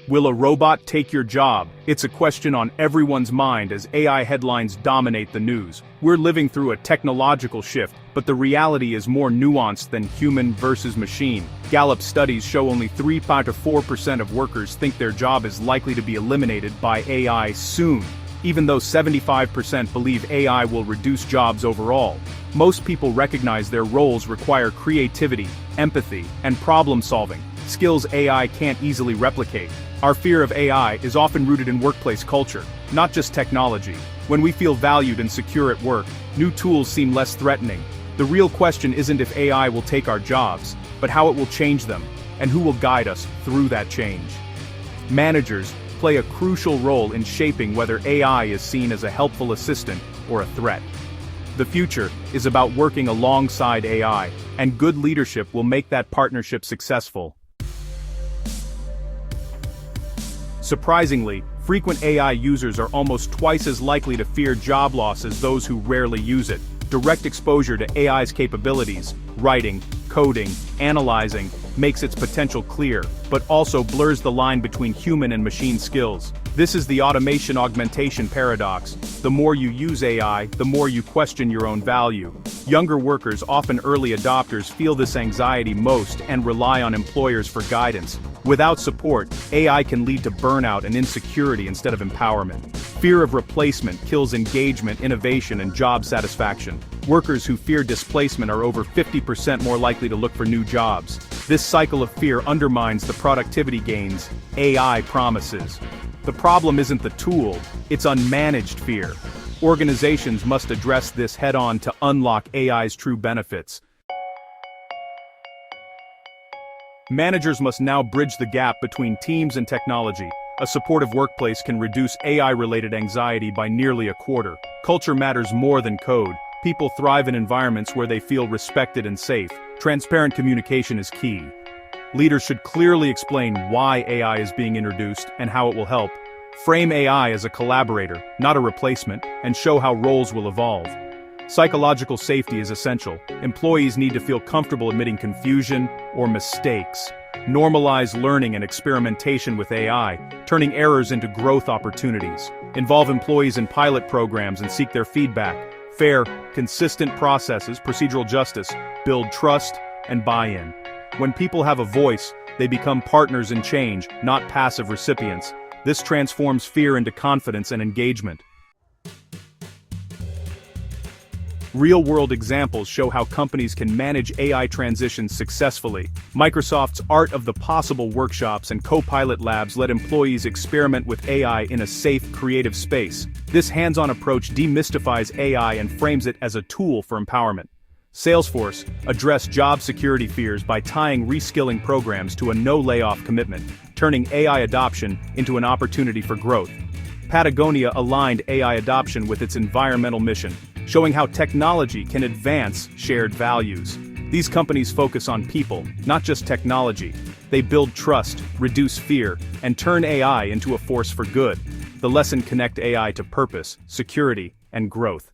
Will a robot take your job? It's a question on everyone's mind as AI headlines dominate the news. We're living through a technological shift, but the reality is more nuanced than human versus machine. Gallup studies show only 3–4% of workers think their job is likely to be eliminated by AI soon, even though 75% believe AI will reduce jobs overall. Most people recognize their roles require creativity, empathy, and problem-solving, skills AI can't easily replicate. Our fear of AI is often rooted in workplace culture, not just technology. When we feel valued and secure at work, new tools seem less threatening. The real question isn't if AI will take our jobs, but how it will change them, and who will guide us through that change. Managers play a crucial role in shaping whether AI is seen as a helpful assistant or a threat. The future is about working alongside AI, and good leadership will make that partnership successful. Surprisingly, frequent AI users are almost twice as likely to fear job loss as those who rarely use it. Direct exposure to AI's capabilities, writing, coding, analyzing, makes its potential clear, but also blurs the line between human and machine skills. This is the automation-augmentation paradox. The more you use AI, the more you question your own value. Younger workers, often early adopters, feel this anxiety most and rely on employers for guidance. Without support, AI can lead to burnout and insecurity instead of empowerment. Fear of replacement kills engagement, innovation, and job satisfaction. Workers who fear displacement are over 50% more likely to look for new jobs. This cycle of fear undermines the productivity gains AI promises. The problem isn't the tool, it's unmanaged fear. Organizations must address this head-on to unlock AI's true benefits. Managers must now bridge the gap between teams and technology. A supportive workplace can reduce AI-related anxiety by nearly a quarter. Culture matters more than code. People thrive in environments where they feel respected and safe. Transparent communication is key. Leaders should clearly explain why AI is being introduced and how it will help. Frame AI as a collaborator, not a replacement, and show how roles will evolve. Psychological safety is essential. Employees need to feel comfortable admitting confusion or mistakes. Normalize learning and experimentation with AI, turning errors into growth opportunities. Involve employees in pilot programs and seek their feedback. Fair, consistent processes, procedural justice, build trust and buy-in. When people have a voice, they become partners in change, not passive recipients. This transforms fear into confidence and engagement. Real-world examples show how companies can manage AI transitions successfully. Microsoft's Art of the Possible workshops and co-pilot labs let employees experiment with AI in a safe, creative space. This hands-on approach demystifies AI and frames it as a tool for empowerment. Salesforce addressed job security fears by tying reskilling programs to a no-layoff commitment, turning AI adoption into an opportunity for growth. Patagonia aligned AI adoption with its environmental mission, showing how technology can advance shared values. These companies focus on people, not just technology. They build trust, reduce fear, and turn AI into a force for good. The lesson: connect AI to purpose, security, and growth.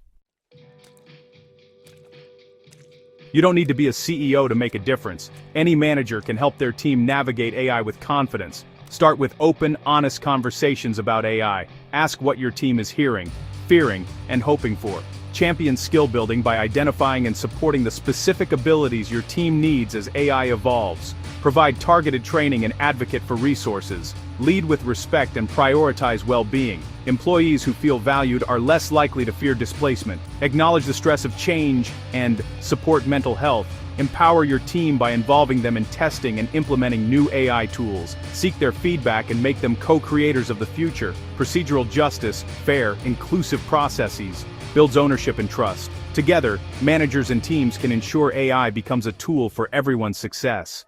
You don't need to be a CEO to make a difference. Any manager can help their team navigate AI with confidence. Start with open, honest conversations about AI. Ask what your team is hearing, fearing, and hoping for. Champion skill building by identifying and supporting the specific abilities your team needs as AI evolves. Provide targeted training and advocate for resources. Lead with respect and prioritize well-being. Employees who feel valued are less likely to fear displacement. Acknowledge the stress of change and support mental health. Empower your team by involving them in testing and implementing new AI tools. Seek their feedback and make them co-creators of the future. Procedural justice, fair, inclusive processes builds ownership and trust. Together, managers and teams can ensure AI becomes a tool for everyone's success.